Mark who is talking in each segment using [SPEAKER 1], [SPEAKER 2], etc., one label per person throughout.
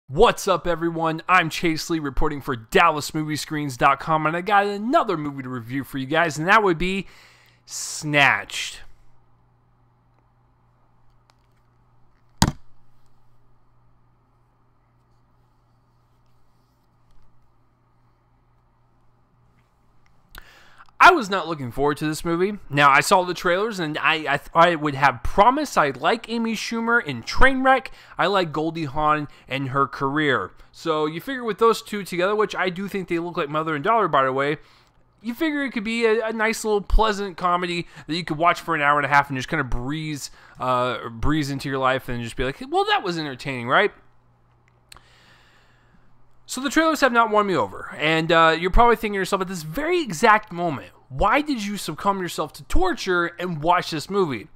[SPEAKER 1] What's up, everyone? I'm Chase Lee reporting for DallasMoviescreens.com, and I got another movie to review for you guys, and that would be Snatched. I was not looking forward to this movie. Now, I saw the trailers, and I thought it would have promise. I like Amy Schumer in Trainwreck. I like Goldie Hawn and her career. So you figure with those two together, which I do think they look like mother and daughter, by the way, you figure it could be a nice little pleasant comedy that you could watch for an hour and a half and just kind of breeze into your life and just be like, well, that was entertaining, right? So the trailers have not won me over, and you're probably thinking to yourself at this very exact moment, why did you succumb yourself to torture and watch this movie?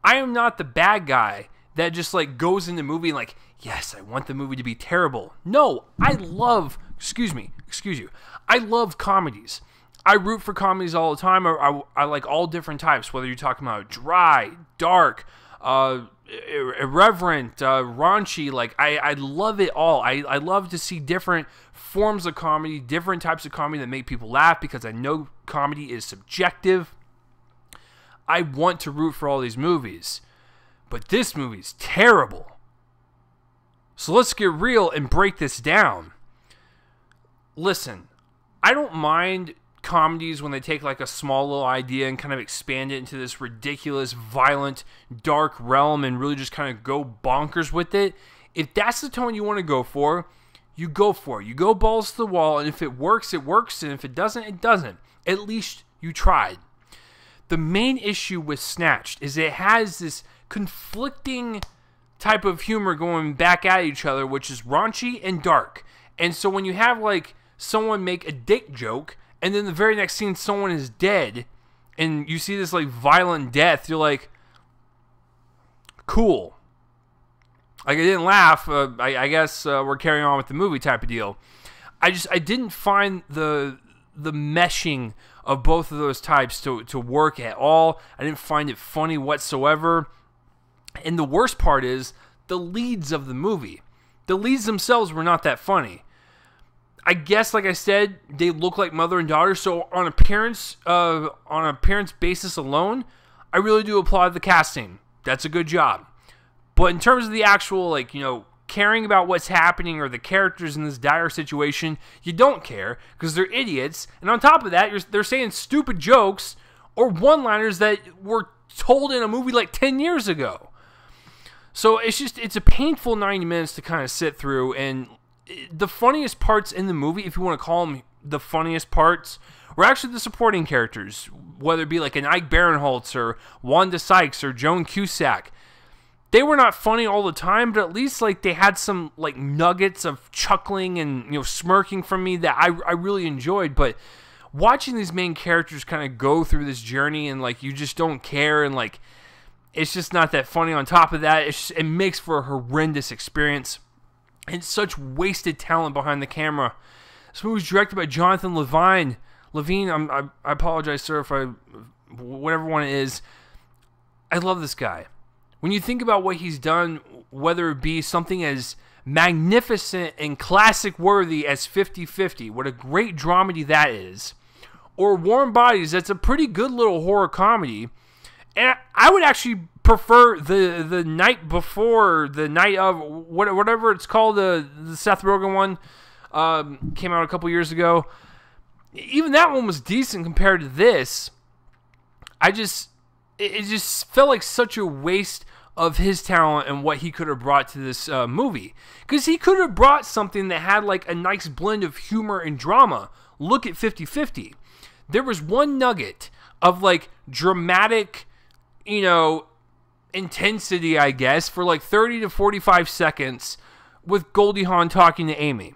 [SPEAKER 1] I am not the bad guy that just like goes into the movie and like, yes, I want the movie to be terrible. No, I love, excuse you, I love comedies. I root for comedies all the time. I like all different types, whether you're talking about dry, dark, irreverent, raunchy. Like I love it all. I love to see different forms of comedy, different types of comedy that make people laugh, because I know comedy is subjective. I want to root for all these movies, but this movie's terrible. So let's get real and break this down. Listen, I don't mind comedies when they take like a small little idea and kind of expand it into this ridiculous, violent, dark realm and really just kind of go bonkers with it. If that's the tone you want to go for, you go for it. You go balls to the wall, and if it works, it works, and if it doesn't, it doesn't. At least you tried. The main issue with Snatched is it has this conflicting type of humor going back at each other, which is raunchy and dark. And so when you have like someone make a dick joke, and then the very next scene someone is dead, and you see this like violent death, you're like, cool. Like, I didn't laugh. I guess we're carrying on with the movie type of deal. I didn't find the meshing of both of those types to work at all. I didn't find it funny whatsoever. And the worst part is the leads of the movie. The leads themselves were not that funny. I guess, like I said, they look like mother and daughter. So on appearance basis alone, I really do applaud the casting. That's a good job. But in terms of the actual, like, caring about what's happening or the characters in this dire situation, you don't care because they're idiots. And on top of that, they're saying stupid jokes or one-liners that were told in a movie like 10 years ago. So it's a painful 90 minutes to kind of sit through. And the funniest parts in the movie, if you want to call them the funniest parts, were actually the supporting characters, whether it be like an Ike Barinholtz or Wanda Sykes or Joan Cusack. They were not funny all the time, but at least like they had some like nuggets of chuckling and smirking from me that I really enjoyed. But watching these main characters kind of go through this journey and like you just don't care, and like it's just not that funny. On top of that, it makes for a horrendous experience and such wasted talent behind the camera. This movie was directed by Jonathan Levine. I apologize, sir, if whatever one it is. I love this guy. When you think about what he's done, whether it be something as magnificent and classic-worthy as 50-50, what a great dramedy that is, or Warm Bodies, that's a pretty good little horror comedy, and I would actually prefer the night before, the night of, whatever it's called, the Seth Rogen one, came out a couple years ago. Even that one was decent compared to this. It just felt like such a waste of his talent and what he could have brought to this movie. Because he could have brought something that had like a nice blend of humor and drama. Look at 50-50. There was one nugget of like dramatic, intensity, I guess, for like 30 to 45 seconds with Goldie Hawn talking to Amy.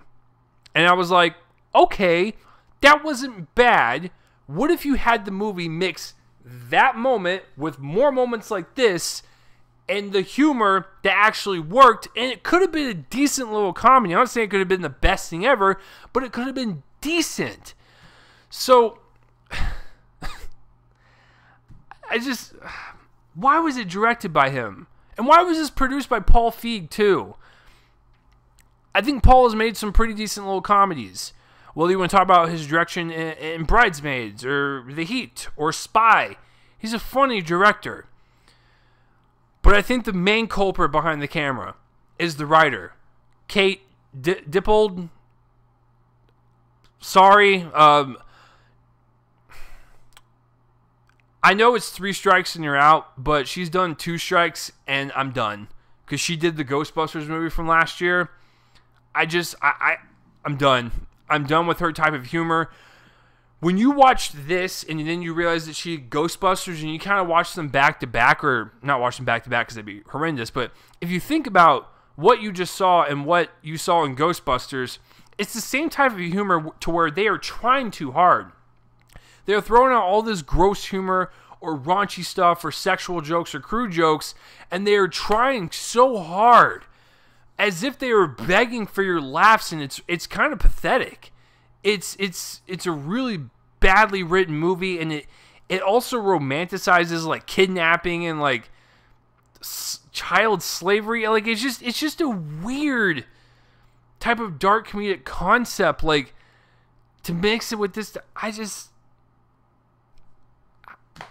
[SPEAKER 1] And I was like, okay, that wasn't bad. What if you had the movie mix that moment with more moments like this and the humor that actually worked, and it could have been a decent little comedy. I'm not saying it could have been the best thing ever, but it could have been decent. So why was it directed by him? And why was this produced by Paul Feig too? I think Paul has made some pretty decent little comedies. Whether you want to talk about his direction in Bridesmaids or The Heat or Spy, he's a funny director. But I think the main culprit behind the camera is the writer, Kate Dippold. Sorry. I know it's 3 strikes and you're out, but she's done 2 strikes and I'm done. Because she did the Ghostbusters movie from last year. I'm done. I'm done with her type of humor. When you watch this and then you realize that she did Ghostbusters and you kind of watch them back to back, or not watch them back to back because that'd be horrendous, but if you think about what you just saw and what you saw in Ghostbusters, it's the same type of humor to where they are trying too hard. They're throwing out all this gross humor or raunchy stuff or sexual jokes or crude jokes, and they are trying so hard as if they were begging for your laughs, and it's kind of pathetic. It's a really badly written movie, and it also romanticizes like kidnapping and like child slavery. Like it's just a weird type of dark comedic concept. Like to mix it with this,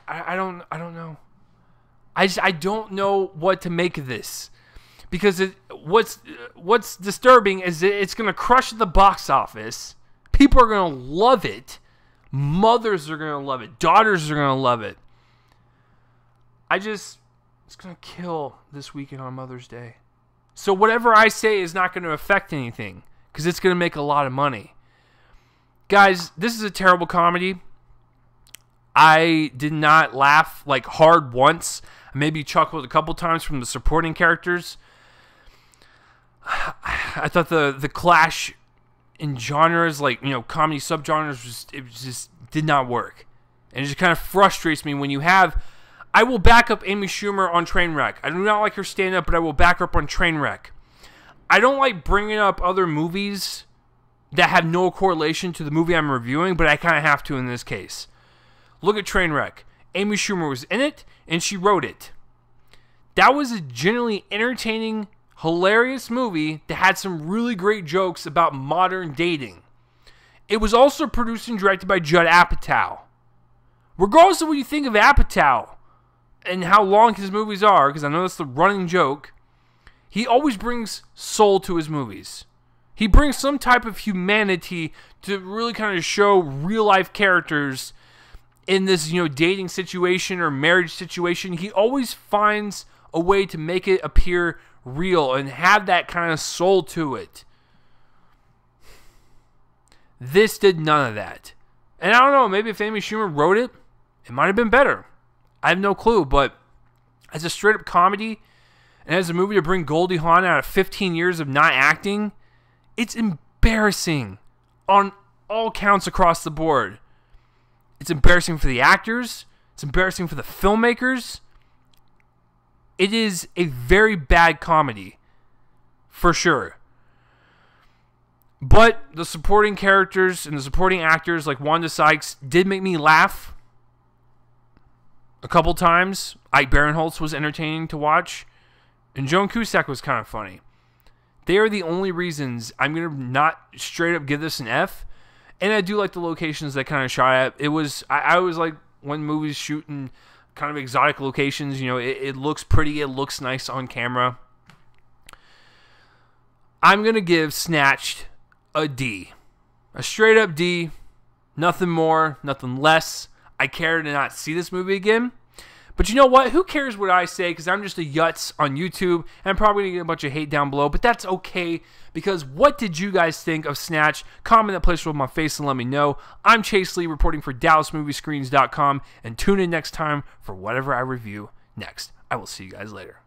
[SPEAKER 1] I don't know. I don't know what to make of this. Because what's disturbing is that it's going to crush the box office. People are going to love it. Mothers are going to love it. Daughters are going to love it. It's going to kill this weekend on Mother's Day. So whatever I say is not going to affect anything. Because it's going to make a lot of money. Guys, this is a terrible comedy. I did not laugh like hard once. I maybe chuckled a couple times from the supporting characters. I thought the clash in genres, like, you know, comedy subgenres, it just did not work. And it just kind of frustrates me when you have... I will back up Amy Schumer on Trainwreck. I do not like her stand-up, but I will back her up on Trainwreck. I don't like bringing up other movies that have no correlation to the movie I'm reviewing, but I kind of have to in this case. Look at Trainwreck. Amy Schumer was in it, and she wrote it. That was a genuinely entertaining, hilarious movie that had some really great jokes about modern dating. It was also produced and directed by Judd Apatow. Regardless of what you think of Apatow and how long his movies are, because I know that's the running joke, he always brings soul to his movies. He brings some type of humanity to really kind of show real life characters in this, you know, dating situation or marriage situation. He always finds a way to make it appear real and have that kind of soul to it. This did none of that. And I don't know, maybe if Amy Schumer wrote it, it might have been better. I have no clue, but as a straight up comedy and as a movie to bring Goldie Hawn out of 15 years of not acting, it's embarrassing on all counts across the board. It's embarrassing for the actors. It's embarrassing for the filmmakers. It is a very bad comedy, for sure. But the supporting characters and the supporting actors like Wanda Sykes did make me laugh a couple times. Ike Barinholtz was entertaining to watch. And Joan Cusack was kind of funny. They are the only reasons I'm going to not straight up give this an F. And I do like the locations that kind of shot at. It was, I always like when movies shoot in kind of exotic locations. You know, it looks pretty. It looks nice on camera. I'm going to give Snatched a D. A straight up D. Nothing more, nothing less. I care to not see this movie again. But you know what? Who cares what I say? Because I'm just a yutz on YouTube. And I'm probably going to get a bunch of hate down below. But that's okay. Because what did you guys think of Snatch? Comment that place with my face and let me know. I'm Chase Lee reporting for DallasMovieScreens.com. And tune in next time for whatever I review next. I will see you guys later.